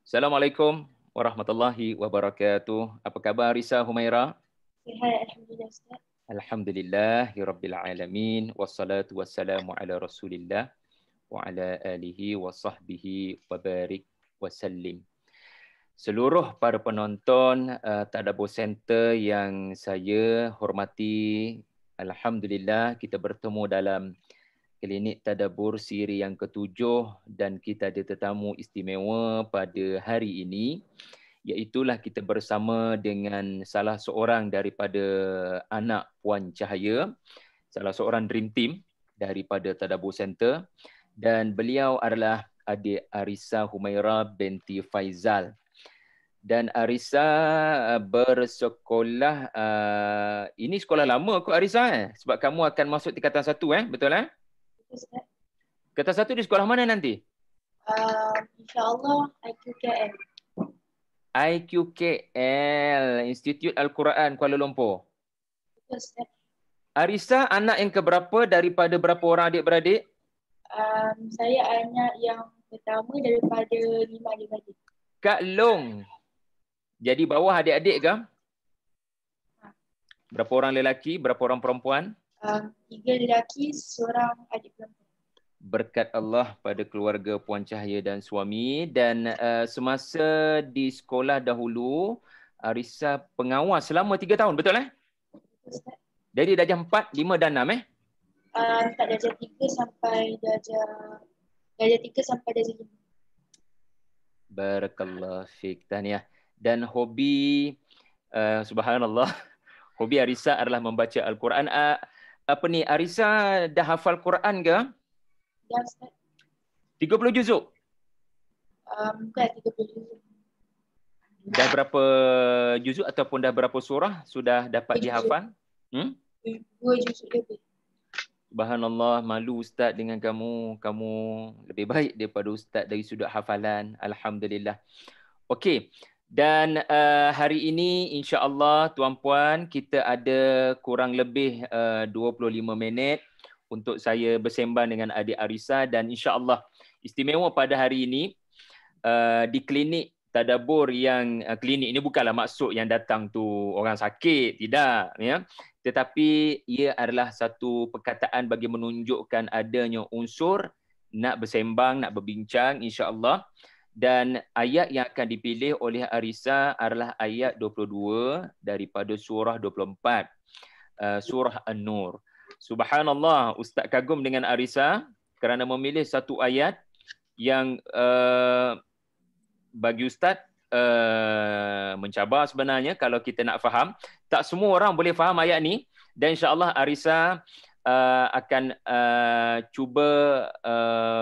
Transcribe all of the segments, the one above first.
Assalamualaikum warahmatullahi wabarakatuh. Apa khabar Arisa Humaira? Sihat, Alhamdulillah Ustaz. Alhamdulillahirabbil alamin wassalatu wassalamu ala Rasulillah wa ala alihi wa sahbihi wa barik wa sallim. Seluruh para penonton Tadabbur Center yang saya hormati, alhamdulillah kita bertemu dalam klinik Tadabbur siri yang ke-7 dan kita ada tetamu istimewa pada hari ini, iaitulah kita bersama dengan salah seorang daripada anak Puan Cahaya, salah seorang dream team daripada Tadabbur Center, dan beliau adalah adik Arisa Humaira binti Faizal. Dan Arisa bersekolah, ini sekolah lama kot Arisa sebab kamu akan masuk tingkatan 1 betul Ustaz. Tingkatan 1 di sekolah mana nanti? InsyaAllah IQKL. IQKL, Institut Al-Quran Kuala Lumpur. Betul Ustaz. Arisa anak yang keberapa daripada berapa orang adik-beradik? Saya anak yang pertama daripada 5 adik-adik. Kak Long. Jadi bawah adik-adik ke? Berapa orang lelaki, berapa orang perempuan? 3 lelaki, seorang adik perempuan. Berkat Allah pada keluarga Puan Cahaya dan suami. Dan semasa di sekolah dahulu, Arisa pengawas selama 3 tahun, betul Betul Ustaz. Jadi darjah 4, 5 dan 6 Tak darjah 3 sampai darjah 5. Barakallah fiik, tahniah. Dan hobi subhanallah, hobi Arisa adalah membaca Al-Quran. Arisa dah hafal Quran ke? Dah Ustaz. 30 juzuk. Bukan 30. Dah berapa juzuk ataupun dah berapa surah sudah dapat 2 dihafal? 2 juzuk lebih. Subhanallah, malu Ustaz dengan kamu. Kamu lebih baik daripada Ustaz dari sudut hafalan. Alhamdulillah. Okey. Dan hari ini insya-Allah tuan-puan kita ada kurang lebih 25 minit untuk saya bersembang dengan adik Arisa, dan insya-Allah istimewa pada hari ini di klinik Tadabbur yang klinik ini bukanlah maksud yang datang tu orang sakit, tidak ya. Tetapi ia adalah satu perkataan bagi menunjukkan adanya unsur nak bersembang, nak berbincang insya-Allah. Dan ayat yang akan dipilih oleh Arisa adalah ayat 22 daripada surah 24, surah An-Nur. Subhanallah, Ustaz kagum dengan Arisa kerana memilih satu ayat yang bagi Ustaz mencabar sebenarnya kalau kita nak faham. Tak semua orang boleh faham ayat ni, dan insya-Allah Arisa akan cuba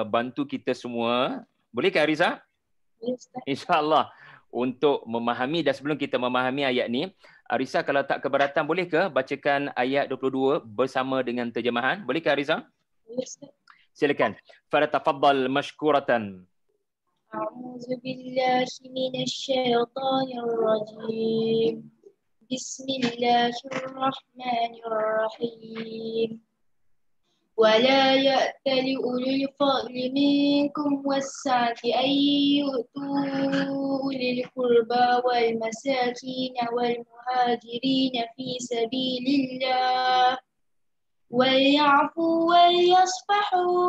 bantu kita semua. Boleh ke Arisa? InsyaAllah untuk memahami. Dan sebelum kita memahami ayat ni, Arisa kalau tak keberatan boleh ke bacakan ayat 22 bersama dengan terjemahan? Boleh ke Arisa? Silakan. Fatafadhal mashkuratan. A'udzu billahi minasyaitonir rajim. Bismillahirrahmanirrahim. ولا يأتل أولو الفضل منكم والسعة أن يؤتوا أولي القربى والمساكين والمهاجرين في سبيل الله وليعفوا وليصفحوا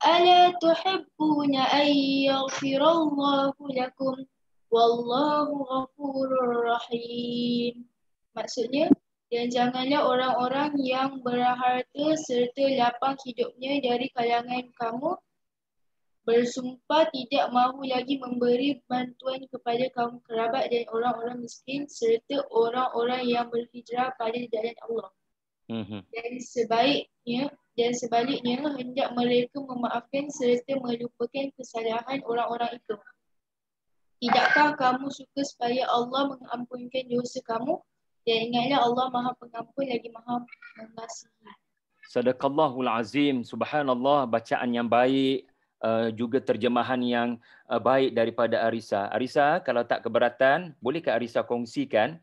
ألا تحبون أن يغفر الله لكم والله غفور رحيم. Maksudnya, dan janganlah orang-orang yang berharta serta lapang hidupnya dari kalangan kamu bersumpah tidak mahu lagi memberi bantuan kepada kaum kerabat dan orang-orang miskin serta orang-orang yang berhijrah pada jalan Allah. Dan sebaliknya hendak mereka memaafkan serta melupakan kesalahan orang-orang itu. Tidakkah kamu suka supaya Allah mengampunkan dosa kamu? Dan ingatlah Allah Maha Pengampun lagi Maha Mengasihi. Sadaqallahul Azim. Subhanallah, bacaan yang baik, juga terjemahan yang baik daripada Arisa. Arisa, kalau tak keberatan, bolehkah Arisa kongsikan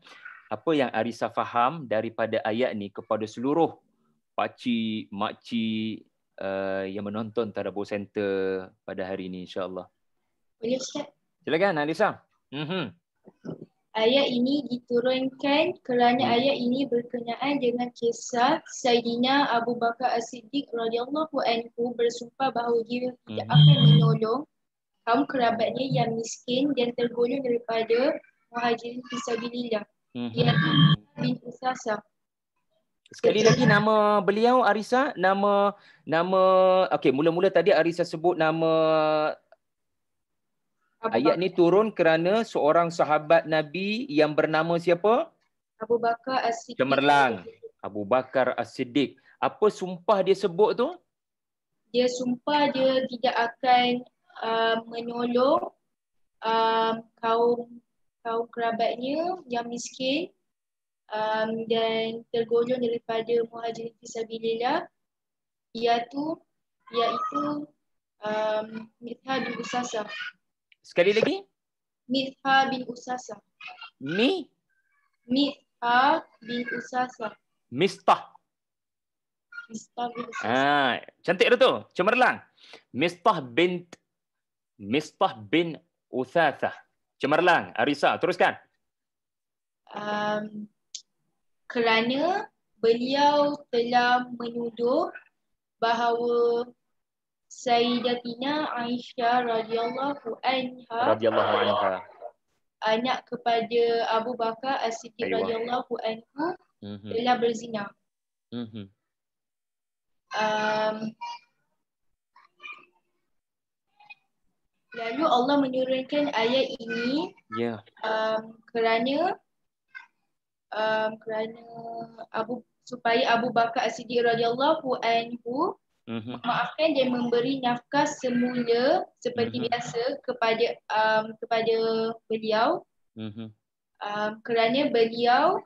apa yang Arisa faham daripada ayat ni kepada seluruh pakcik, makcik yang menonton Tadabbur Center pada hari ini, insya-Allah. Boleh Ustaz? Silakan Arisa. Ayat ini diturunkan kerana ayat ini berkenaan dengan kisah Sayyidina Abu Bakar As-Siddiq radhiyallahu anhu bersumpah bahawa dia tidak akan menolong kaum kerabatnya yang miskin dan tergolong daripada muhajirin fisabilillah. Iaitu bin Usasah. Sekali lagi nama beliau Arisa, nama okey, mula-mula tadi Arisa sebut nama ayat ni turun kerana seorang sahabat Nabi yang bernama siapa? Abu Bakar As-Siddiq. Cemerlang. Abu Bakar As-Siddiq. Apa sumpah dia sebut tu? Dia sumpah dia tidak akan menolong kaum kerabatnya yang miskin dan tergolong daripada muhajirin fisabilillah, iaitu Mithha bin Usasah. Sekali lagi? Mithha bin Usasah. Mithha bin Usasah. Mistah. Mithha bin Usasah. Cantik tu, cemerlang. Mistah bin Uthasah. Cemerlang. Arisa, teruskan. Kerana beliau telah menuduh bahawa Sayyidatina Aisyah radhiyallahu anha anak kepada Abu Bakar As-Siddiq radhiyallahu anhu telah berzina. Lalu Allah menurunkan ayat ini kerana supaya Abu Bakar As-Siddiq radhiyallahu anhu memaafkan dan memberi nafkah semula seperti biasa kepada beliau, kerana beliau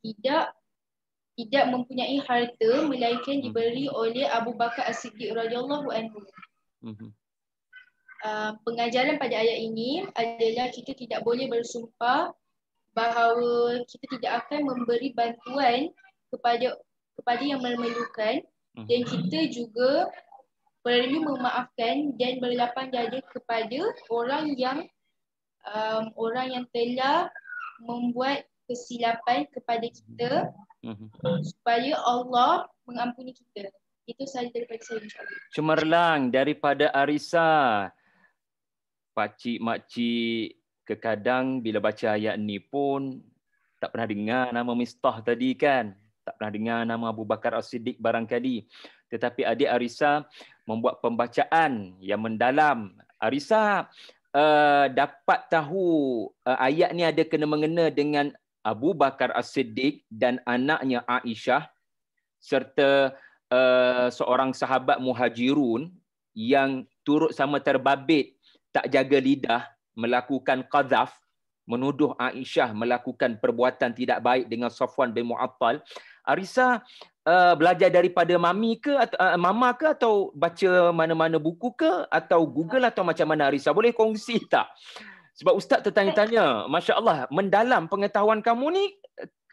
tidak mempunyai harta melainkan diberi oleh Abu Bakar As-Siddiq radhiyallahu anhu. Pengajaran pada ayat ini adalah kita tidak boleh bersumpah bahawa kita tidak akan memberi bantuan kepada yang memerlukan, dan kita juga perlu memaafkan dan berlapang dada kepada orang yang telah membuat kesilapan kepada kita, supaya Allah mengampuni kita. Itu sahaja daripada saya, insyaAllah. Cemerlang daripada Arisa. Pakcik makcik kadang bila baca ayat ni pun tak pernah dengar nama Mistah tadi kan. Tak pernah dengar nama Abu Bakar As-Siddiq barangkali. Tetapi adik Arisa membuat pembacaan yang mendalam. Arisa dapat tahu ayat ni ada kena-mengena dengan Abu Bakar As-Siddiq dan anaknya Aisyah serta seorang sahabat muhajirun yang turut sama terbabit tak jaga lidah, melakukan qadzaf, menuduh Aisyah melakukan perbuatan tidak baik dengan Safwan bin Mu'attal. Arisa belajar daripada mami ke atau mama ke, atau baca mana-mana buku ke, atau Google, atau macam mana Arisa? Boleh kongsi tak? Sebab Ustaz tertanya-tanya, Masya Allah, mendalam pengetahuan kamu ni,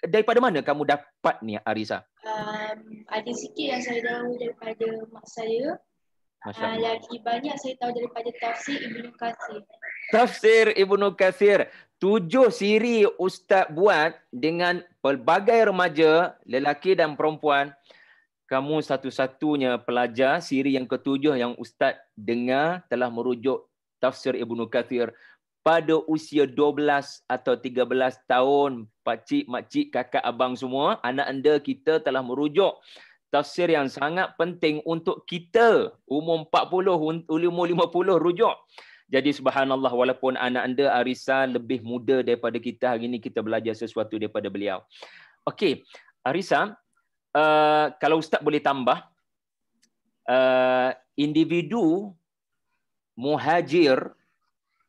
daripada mana kamu dapat ni Arisa? Ada sikit yang saya tahu daripada mak saya. Lagi banyak saya tahu daripada tafsir Ibnu Katsir. Tafsir Ibnu Katsir. 7 siri Ustaz buat dengan pelbagai remaja, lelaki dan perempuan. Kamu satu-satunya pelajar siri yang ke-7 yang Ustaz dengar telah merujuk tafsir Ibnu Katsir pada usia 12 atau 13 tahun. Pakcik, makcik, kakak, abang semua, anak anda kita telah merujuk tafsir yang sangat penting untuk kita, umur 40, umur 50 rujuk. Jadi subhanallah, walaupun anak anda Arisa lebih muda daripada kita, hari ini kita belajar sesuatu daripada beliau. Okey, Arisa, kalau Ustaz boleh tambah, individu muhajir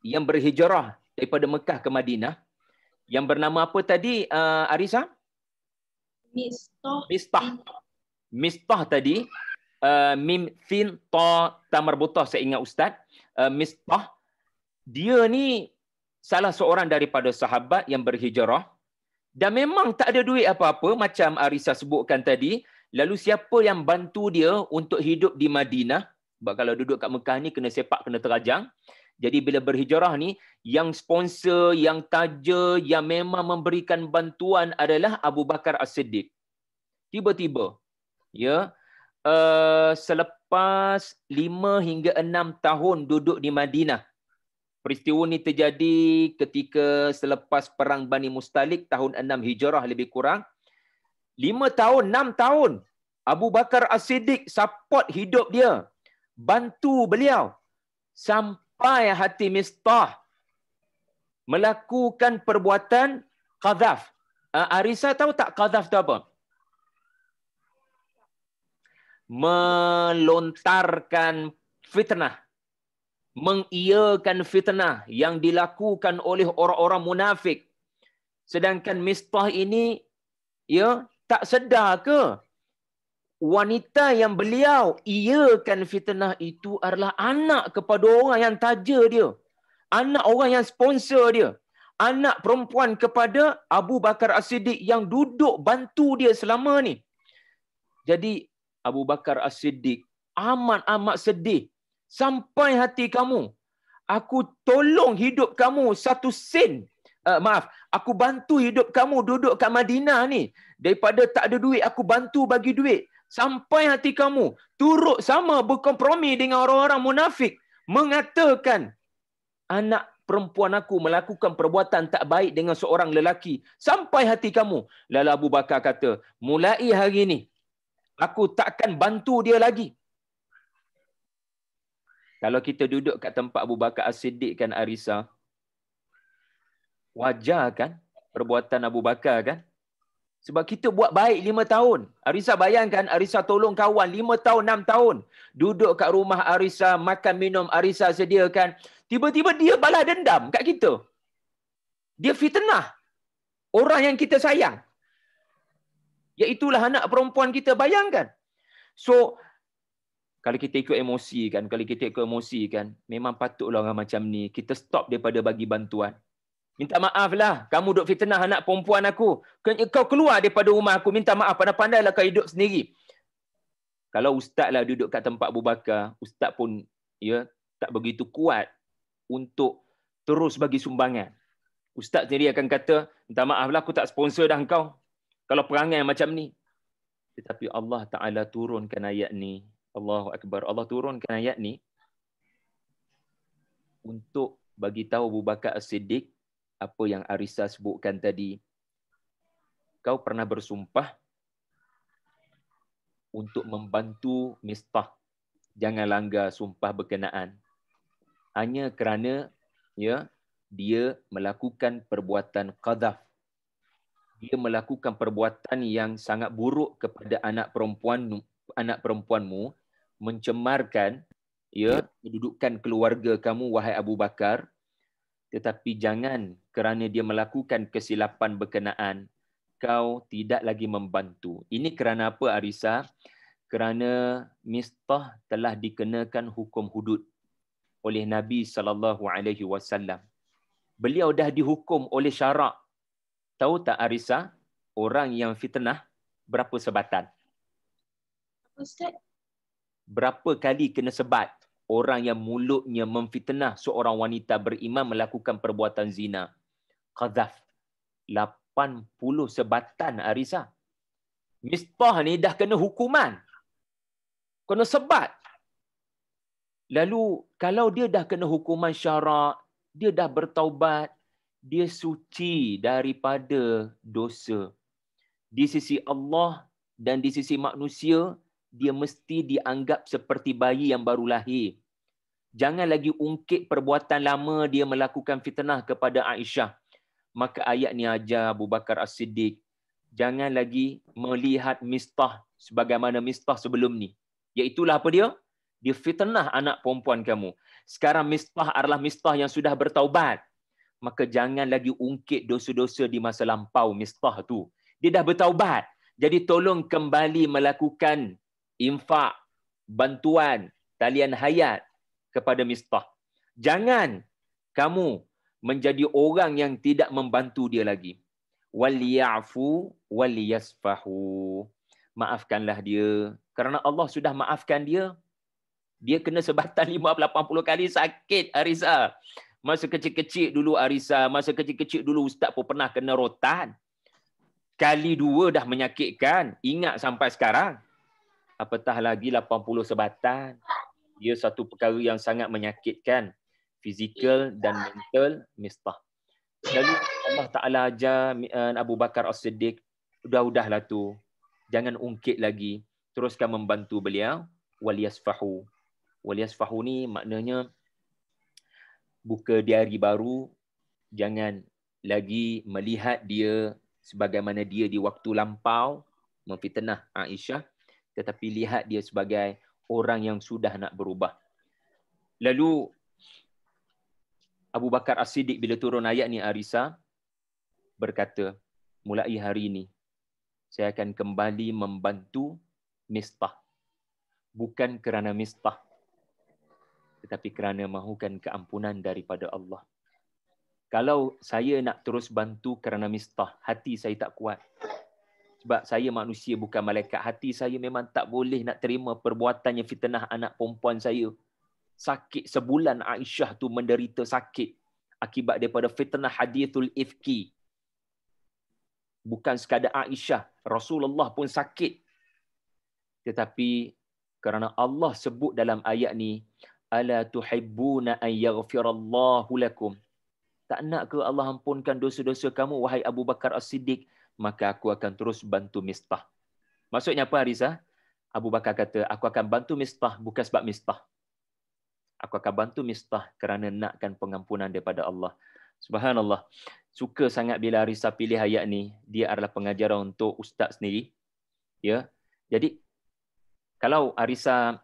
yang berhijrah daripada Mekah ke Madinah, yang bernama apa tadi Arisa? Mistah tadi, mim fin ta tamarbutah, saya ingat Ustaz. Mistah, dia ni salah seorang daripada sahabat yang berhijrah dan memang tak ada duit apa-apa macam Arisa sebutkan tadi. Lalu siapa yang bantu dia untuk hidup di Madinah? Sebab kalau duduk kat Mekah ni kena sepak, kena terajang. Jadi bila berhijrah ni, yang sponsor, yang taja, yang memang memberikan bantuan adalah Abu Bakar As-Siddiq. Tiba-tiba, ya, selepas 5 hingga 6 tahun duduk di Madinah. Peristiwa ini terjadi ketika selepas perang Bani Mustalik tahun 6 Hijrah lebih kurang. 5 tahun, 6 tahun Abu Bakar As-Siddiq support hidup dia, bantu beliau sampai hati Mistah melakukan perbuatan qadhaf. Arisa tahu tak qadhaf tu apa? Melontarkan fitnah, mengiyakan fitnah yang dilakukan oleh orang-orang munafik. Sedangkan Mistah ini, ya, tak sedar ke wanita yang beliau iyakan fitnah itu adalah anak kepada orang yang taja dia, anak orang yang sponsor dia, anak perempuan kepada Abu Bakar As-Siddiq yang duduk bantu dia selama ni. Jadi Abu Bakar As-Siddiq amat-amat sedih. Sampai hati kamu, aku tolong hidup kamu satu sen. Aku bantu hidup kamu duduk kat Madinah ni. Daripada tak ada duit, aku bantu bagi duit. Sampai hati kamu turut sama berkompromi dengan orang-orang munafik, mengatakan anak perempuan aku melakukan perbuatan tak baik dengan seorang lelaki. Sampai hati kamu. Lalu Abu Bakar kata, mulai hari ini, aku takkan bantu dia lagi. Kalau kita duduk kat tempat Abu Bakar As-Siddiq kan, Arisa, wajar kan perbuatan Abu Bakar kan? Sebab kita buat baik 5 tahun. Arisa bayangkan, Arisa tolong kawan 5 tahun, 6 tahun. Duduk kat rumah Arisa, makan minum Arisa sediakan. Tiba-tiba dia balas dendam kat kita. Dia fitnah orang yang kita sayang. Iaitulah anak perempuan kita, bayangkan. So, kalau kita ikut emosi kan, memang patutlah orang macam ni, kita stop daripada bagi bantuan. Minta maaf lah, kamu duk fitnah anak perempuan aku. Kau keluar daripada rumah aku, minta maaf, pandai-pandailah kau hidup sendiri. Kalau ustaz lah duduk kat tempat Abu Bakar, ustaz pun ya tak begitu kuat untuk terus bagi sumbangan. Ustaz sendiri akan kata, minta maaf lah, aku tak sponsor dah kau kalau perangai macam ni. Tetapi Allah Ta'ala turunkan ayat ni. Allahu Akbar. Allah turunkan ayat ni untuk bagi tahu Abu Bakar As-Siddiq apa yang Arisa sebutkan tadi. Kau pernah bersumpah untuk membantu Mistah. Jangan langgar sumpah berkenaan. Hanya kerana ya dia melakukan perbuatan qadhaf. Dia melakukan perbuatan yang sangat buruk kepada anak perempuanmu, mencemarkan ya kedudukan keluarga kamu, wahai Abu Bakar. Tetapi jangan kerana dia melakukan kesilapan berkenaan, kau tidak lagi membantu. Ini kerana apa, Arisa? Kerana Mistah telah dikenakan hukum hudud oleh Nabi SAW. Beliau dah dihukum oleh syarak. Tahu tak, Arisa, orang yang fitnah berapa sebatan? Ustaz? Berapa kali kena sebat orang yang mulutnya memfitnah seorang wanita beriman melakukan perbuatan zina? Qadhaf. 80 sebatan, Arisa. Mistah ni dah kena hukuman. Kena sebat. Lalu kalau dia dah kena hukuman syarak, dia dah bertaubat, dia suci daripada dosa. Di sisi Allah dan di sisi manusia, dia mesti dianggap seperti bayi yang baru lahir. Jangan lagi ungkit perbuatan lama dia melakukan fitnah kepada Aisyah. Maka ayat ni ajar Abu Bakar As-Siddiq, jangan lagi melihat Mistah sebagaimana Mistah sebelum ni. Iaitulah apa dia? Dia fitnah anak perempuan kamu. Sekarang Mistah adalah Mistah yang sudah bertaubat. Maka jangan lagi ungkit dosa-dosa di masa lampau Mistah tu. Dia dah bertaubat. Jadi tolong kembali melakukan infak, bantuan, talian hayat kepada Mistah. Jangan kamu menjadi orang yang tidak membantu dia lagi. Waliyafu waliyasfahu. Maafkanlah dia. Kerana Allah sudah maafkan dia. Dia kena sebatan 50-80 kali sakit Arisa. Masa kecil-kecil dulu Arisa, masa kecil-kecil dulu ustaz pun pernah kena rotan. Kali 2 dah menyakitkan. Ingat sampai sekarang. Apatah lagi 80 sebatan. Dia satu perkara yang sangat menyakitkan. Fizikal dan mental Mistah. Lalu Allah Ta'ala ajar Abu Bakar As-Siddiq, udahlah tu. Jangan ungkit lagi. Teruskan membantu beliau. Waliyasfahu. Waliyasfahu ni maknanya buka diari baru. Jangan lagi melihat dia sebagaimana dia di waktu lampau memfitnah Aisyah, tetapi lihat dia sebagai orang yang sudah nak berubah. Lalu Abu Bakar As-Siddiq bila turun ayat ni Arisa berkata, mulai hari ini saya akan kembali membantu Mistah. Bukan kerana Mistah, tetapi kerana mahukan keampunan daripada Allah. Kalau saya nak terus bantu kerana Mistah, hati saya tak kuat. Sebab saya manusia bukan malaikat. Hati saya memang tak boleh nak terima perbuatannya fitnah anak perempuan saya. Sakit sebulan Aisyah tu menderita sakit akibat daripada fitnah hadithul ifki. Bukan sekadar Aisyah, Rasulullah pun sakit. Tetapi kerana Allah sebut dalam ayat ni, ala tuhibbuna an yaghfirallahu lakum. Tak nak ke Allah ampunkan dosa-dosa kamu, wahai Abu Bakar As-Siddiq? Maka aku akan terus bantu Mistah. Maksudnya apa Arisa? Abu Bakar kata, aku akan bantu Mistah bukan sebab Mistah. Aku akan bantu Mistah kerana nakkan pengampunan daripada Allah. Subhanallah. Suka sangat bila Arisa pilih ayat ni. Dia adalah pengajaran untuk ustaz sendiri. Ya. Jadi, kalau Arisa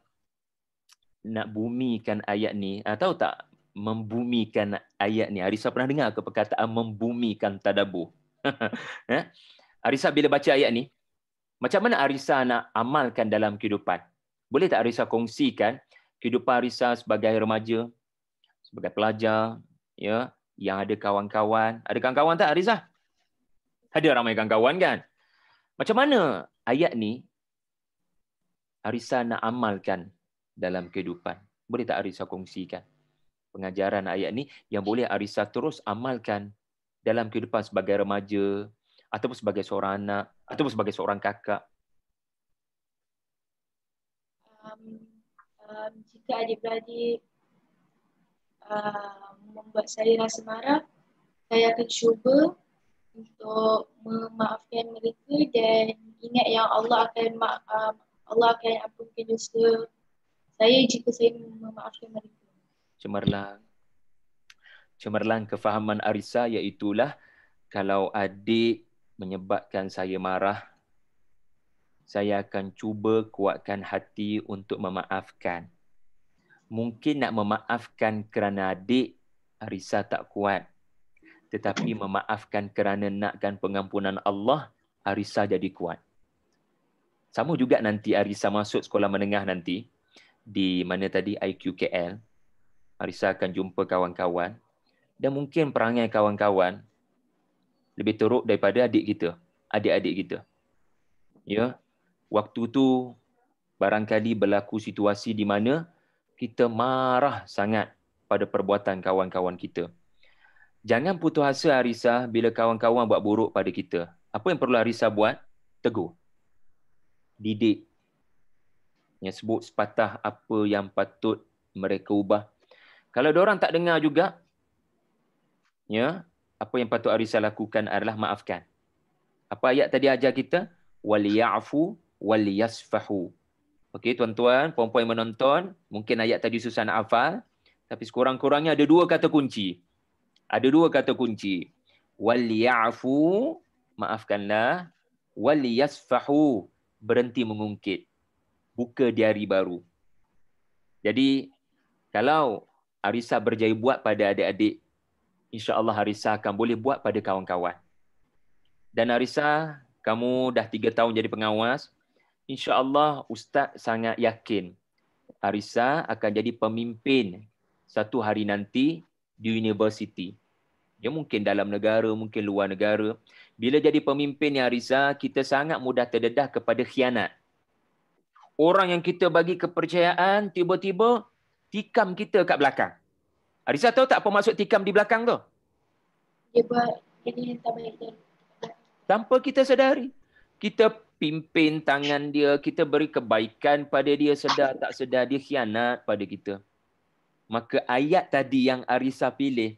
nak bumikan ayat ni, tahu tak membumikan ayat ni? Arisa pernah dengar ke perkataan membumikan tadabbur? Arisa bila baca ayat ni, macam mana Arisa nak amalkan dalam kehidupan? Boleh tak Arisa kongsikan kehidupan Arisa sebagai remaja, sebagai pelajar, ya, yang ada kawan-kawan? Ada kawan-kawan tak Arisa? Ada ramai kawan-kawan kan? Macam mana ayat ni Arisa nak amalkan dalam kehidupan? Boleh tak Arisa kongsikan pengajaran ayat ni yang boleh Arisa terus amalkan dalam kehidupan sebagai remaja, ataupun sebagai seorang anak, ataupun sebagai seorang kakak? Jika adik-beradik membuat saya rasa marah, saya akan cuba untuk memaafkan mereka dan ingat yang Allah akan ampunkan dosa saya jika saya memaafkan mereka. Cemerlang kefahaman Arisa iaitulah, kalau adik menyebabkan saya marah, saya akan cuba kuatkan hati untuk memaafkan. Mungkin nak memaafkan kerana adik, Arisa tak kuat. Tetapi memaafkan kerana nakkan pengampunan Allah, Arisa jadi kuat. Sama juga nanti Arisa masuk sekolah menengah nanti, di mana tadi IQKL, Arisa akan jumpa kawan-kawan. Dan mungkin perangai kawan-kawan lebih teruk daripada adik-adik kita. Ya, waktu tu barangkali berlaku situasi di mana kita marah sangat pada perbuatan kawan-kawan kita. Jangan putus asa Arisa bila kawan-kawan buat buruk pada kita. Apa yang perlu Arisa buat? Tegur. Didik. Yang sebut sepatah apa yang patut mereka ubah. Kalau diorang tak dengar juga, ya, apa yang patut Arisa lakukan adalah maafkan. Apa ayat tadi ajar kita? Waliyafu waliyasfahu. Okey, tuan-tuan, puan-puan yang menonton, mungkin ayat tadi susah nak hafal, tapi sekurang-kurangnya ada 2 kata kunci. Ada 2 kata kunci. Waliyafu, maafkanlah. Waliyasfahu, berhenti mengungkit. Buka diari baru. Jadi, kalau Arisa berjaya buat pada adik-adik, insya-Allah Arisa akan boleh buat pada kawan-kawan. Dan Arisa, kamu dah 3 tahun jadi pengawas. InsyaAllah Ustaz sangat yakin Arisa akan jadi pemimpin satu hari nanti di universiti. Ya, mungkin dalam negara, mungkin luar negara. Bila jadi pemimpin ni Arisa, kita sangat mudah terdedah kepada khianat. Orang yang kita bagi kepercayaan, tiba-tiba tikam kita kat belakang. Arisa tahu tak apa maksud tikam di belakang tu? Dia buat jadi yang tak baik dia. Tanpa kita sedari. Kita pimpin tangan dia, kita beri kebaikan pada dia, sedar tak sedar dia khianat pada kita. Maka ayat tadi yang Arisa pilih,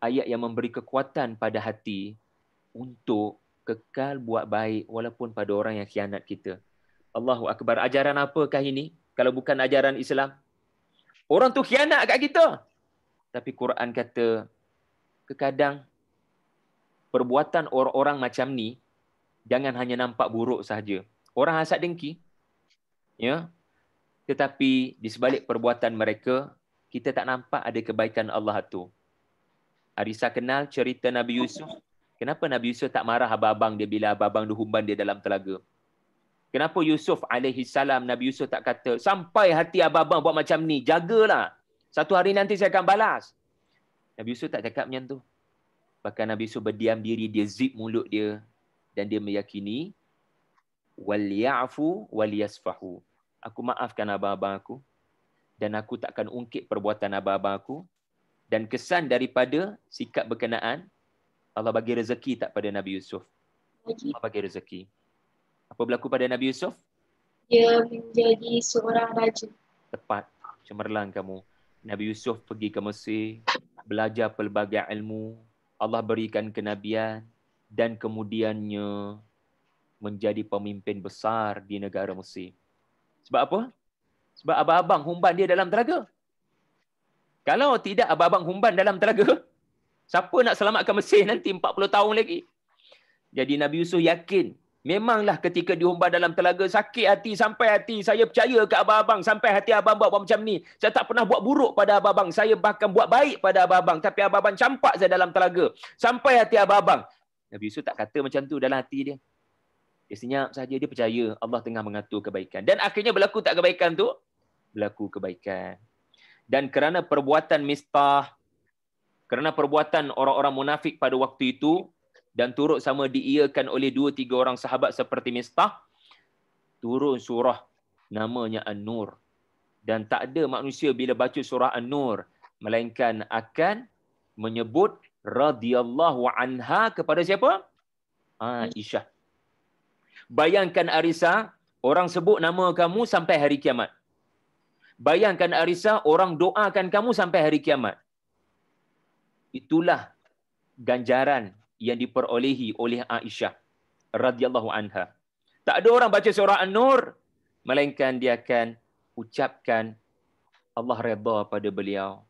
ayat yang memberi kekuatan pada hati untuk kekal buat baik walaupun pada orang yang khianat kita. Allahu Akbar. Ajaran apakah ini? Kalau bukan ajaran Islam. Orang tu khianat kat kita. Tapi Quran kata, kadang perbuatan orang-orang macam ni, jangan hanya nampak buruk sahaja. Orang hasad dengki. Ya. Tetapi di sebalik perbuatan mereka, kita tak nampak ada kebaikan Allah tu. Arisa kenal cerita Nabi Yusuf. Kenapa Nabi Yusuf tak marah abang-abang dia bila abang-abang dia humban dia dalam telaga? Kenapa Yusuf alaihi salam, Nabi Yusuf tak kata, sampai hati abang-abang buat macam ni, jagalah. Satu hari nanti saya akan balas. Nabi Yusuf tak cakap macam tu. Bahkan Nabi Yusuf berdiam diri, dia zip mulut dia. Dan dia meyakini, وَلْيَعْفُوا وَلْيَسْفَحُوا. Aku maafkan abang-abang aku. Dan aku takkan ungkit perbuatan abang-abang aku. Dan kesan daripada sikap berkenaan, Allah bagi rezeki tak pada Nabi Yusuf? Allah bagi rezeki. Apa berlaku pada Nabi Yusuf? Dia menjadi seorang raja. Tepat. Cemerlang kamu. Nabi Yusuf pergi ke Mesir, belajar pelbagai ilmu. Allah berikan kenabian. Dan kemudiannya menjadi pemimpin besar di negara Mesir. Sebab apa? Sebab abang-abang humban dia dalam telaga. Kalau tidak abang-abang humban dalam telaga, siapa nak selamatkan Mesir nanti 40 tahun lagi? Jadi Nabi Yusuf yakin, memanglah ketika dihumban dalam telaga, sakit hati sampai hati. Saya percaya ke abang-abang sampai hati abang-abang buat macam ni. Saya tak pernah buat buruk pada abang-abang. Saya bahkan buat baik pada abang-abang. Tapi abang-abang campak saya dalam telaga. Sampai hati abang-abang. Nabi Yusuf tak kata macam tu dalam hati dia. Dia senyap saja, dia percaya Allah tengah mengatur kebaikan. Dan akhirnya berlaku tak kebaikan tu? Berlaku kebaikan. Dan kerana perbuatan Mistah, kerana perbuatan orang-orang munafik pada waktu itu, dan turut sama diiyakan oleh 2-3 orang sahabat seperti Mistah, turun surah namanya An-Nur. Dan tak ada manusia bila baca surah An-Nur, melainkan akan menyebut radhiyallahu anha kepada siapa? Aisyah. Bayangkan Arisa, orang sebut nama kamu sampai hari kiamat. Bayangkan Arisa, orang doakan kamu sampai hari kiamat. Itulah ganjaran yang diperolehi oleh Aisyah radhiyallahu anha. Tak ada orang baca surah An-Nur melainkan dia akan ucapkan Allah redha pada beliau.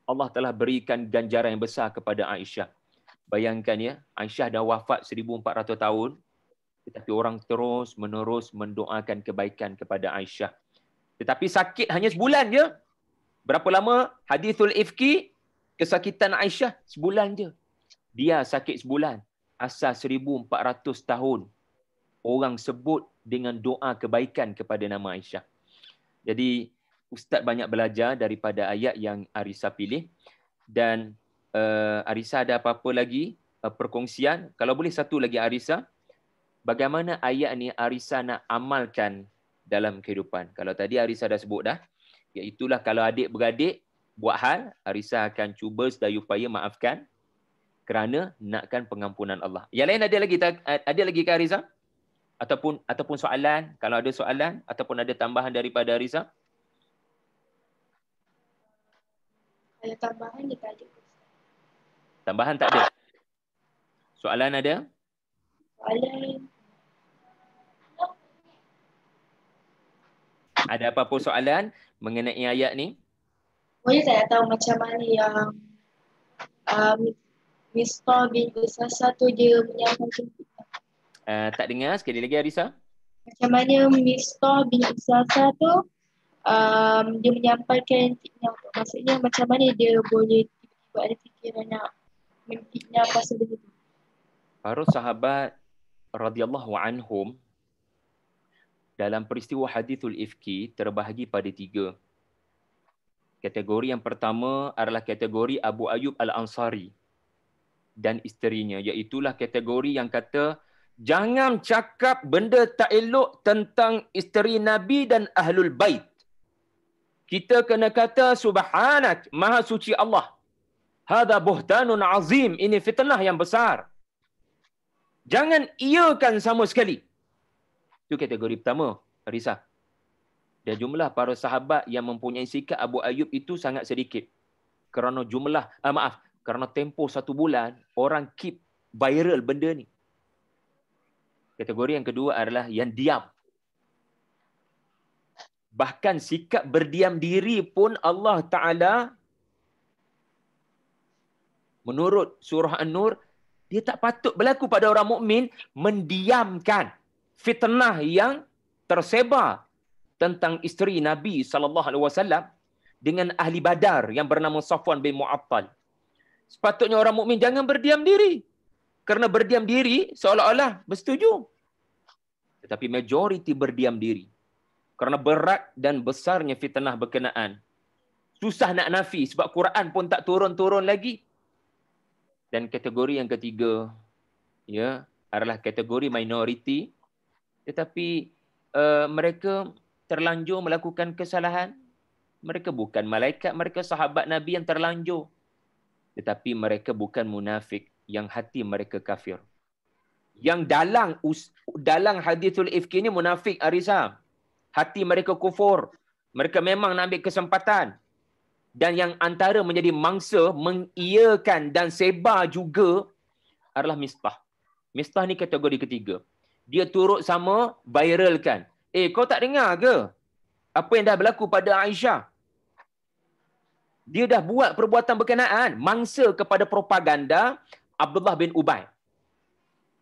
Allah telah berikan ganjaran yang besar kepada Aisyah. Bayangkan ya, Aisyah dah wafat 1400 tahun, tetapi orang terus menerus mendoakan kebaikan kepada Aisyah. Tetapi sakit hanya sebulan je. Berapa lama hadithul ifki? Kesakitan Aisyah sebulan je. Dia sakit sebulan. Asal 1400 tahun. Orang sebut dengan doa kebaikan kepada nama Aisyah. Jadi Ustaz banyak belajar daripada ayat yang Arisa pilih. Dan Arisa ada apa-apa lagi perkongsian? Kalau boleh satu lagi Arisa. Bagaimana ayat ni Arisa nak amalkan dalam kehidupan? Kalau tadi Arisa dah sebut dah, iaitulah kalau adik-beradik buat hal, Arisa akan cuba sedaya upaya maafkan kerana nakkan pengampunan Allah. Yang lain ada lagi ke Arisa? Ataupun soalan, kalau ada soalan ataupun ada tambahan daripada Arisa? Kalau tambahan dia tak ada. Tambahan tak ada. Soalan ada? Soalan Ada apa-apa soalan mengenai ayat ni? boleh tak tahu macam mana yang Mistah bin Usasa tu dia menyampaikan Tak dengar sekali lagi Arisa? macam mana Mistah bin Usasa tu dia menyampaikan fitnah tu. Maksudnya macam mana dia boleh tiba-tiba ada fikiran nak memfitnah pasal benda tu. Para sahabat radhiyallahu anhum dalam peristiwa hadithul ifki terbahagi pada 3. Kategori yang pertama adalah kategori Abu Ayyub Al-Ansari dan isterinya, iaitulah kategori yang kata Jangan cakap benda tak elok tentang isteri Nabi dan ahlul bait. Kita kena kata subhanak, maha suci Allah. Hada buhtanun azim, ini fitnah yang besar. Jangan iakan sama sekali. Itu kategori pertama, Arisa. Dan jumlah para sahabat yang mempunyai sikap Abu Ayyub itu sangat sedikit. Kerana kerana tempoh 1 bulan, orang keep viral benda ni. Kategori yang kedua adalah yang diam. Bahkan sikap berdiam diri pun Allah Ta'ala, menurut surah An-Nur, dia tak patut berlaku pada orang mukmin mendiamkan fitnah yang tersebar tentang isteri Nabi SAW dengan ahli Badar yang bernama Safwan bin Mu'attal. Sepatutnya orang mukmin jangan berdiam diri. Kerana berdiam diri seolah-olah bersetuju. Tetapi majoriti berdiam diri. Kerana berat dan besarnya fitnah berkenaan. Susah nak nafi sebab Quran pun tak turun-turun lagi. Dan kategori yang ketiga, ya, adalah kategori minoriti, tetapi mereka terlanjur melakukan kesalahan. Mereka bukan malaikat, mereka sahabat Nabi yang terlanjur. Tetapi mereka bukan munafik yang hati mereka kafir. Yang dalam hadithul ifki ni munafik, Arisa. Hati mereka kufur. Mereka memang nak ambil kesempatan. Dan yang antara menjadi mangsa mengiyakan dan sebar juga adalah Mistah. Mistah ni kategori ketiga. Dia turut sama viralkan. Kau tak dengar ke apa yang dah berlaku pada Aisyah? Dia dah buat perbuatan berkenaan, mangsa kepada propaganda Abdullah bin Ubay.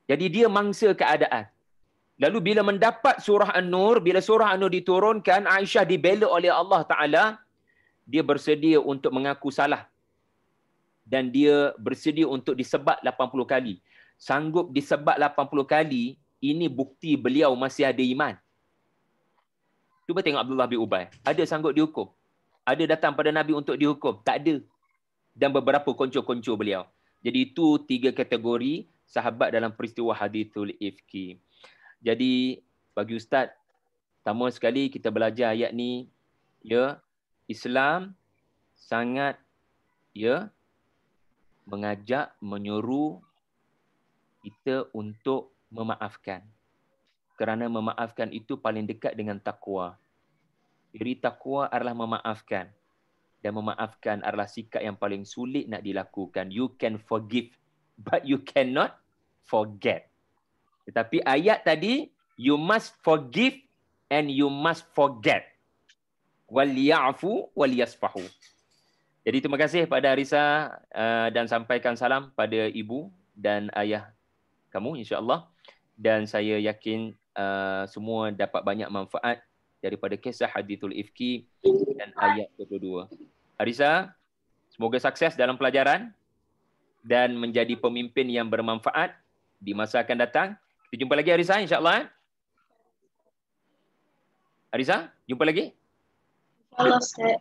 Jadi dia mangsa keadaan. Lalu bila mendapat surah An-Nur, bila surah An-Nur diturunkan, Aisyah dibela oleh Allah Ta'ala, dia bersedia untuk mengaku salah. Dan dia bersedia untuk disebat 80 kali. Sanggup disebat 80 kali, ini bukti beliau masih ada iman. Cuba tengok Abdullah bin Ubay. Ada sanggup dihukum? Ada datang pada Nabi untuk dihukum? Tak ada. Dan beberapa konco-konco beliau. Jadi itu 3 kategori sahabat dalam peristiwa hadithul ifki. Jadi bagi Ustaz, pertama sekali kita belajar ayat ni, ya, Islam sangat, ya, mengajak, menyuruh kita untuk memaafkan. Kerana memaafkan itu paling dekat dengan takwa. Jadi takwa adalah memaafkan. Dan memaafkan adalah sikap yang paling sulit nak dilakukan. You can forgive, but you cannot forget. Tetapi ayat tadi, you must forgive and you must forget. Waliya'fu waliyasfahu. Jadi terima kasih pada Arisa dan sampaikan salam pada ibu dan ayah kamu, insya-Allah. Dan saya yakin semua dapat banyak manfaat daripada kisah hadithul ifki dan ayat 22. Arisa, semoga sukses dalam pelajaran dan menjadi pemimpin yang bermanfaat di masa akan datang. Kita jumpa lagi Arisa, insya-Allah. Arisa, jumpa lagi. InsyaAllah, Ustaz.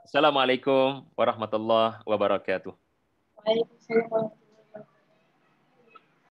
Assalamualaikum warahmatullahi wabarakatuh. Waalaikumsalam.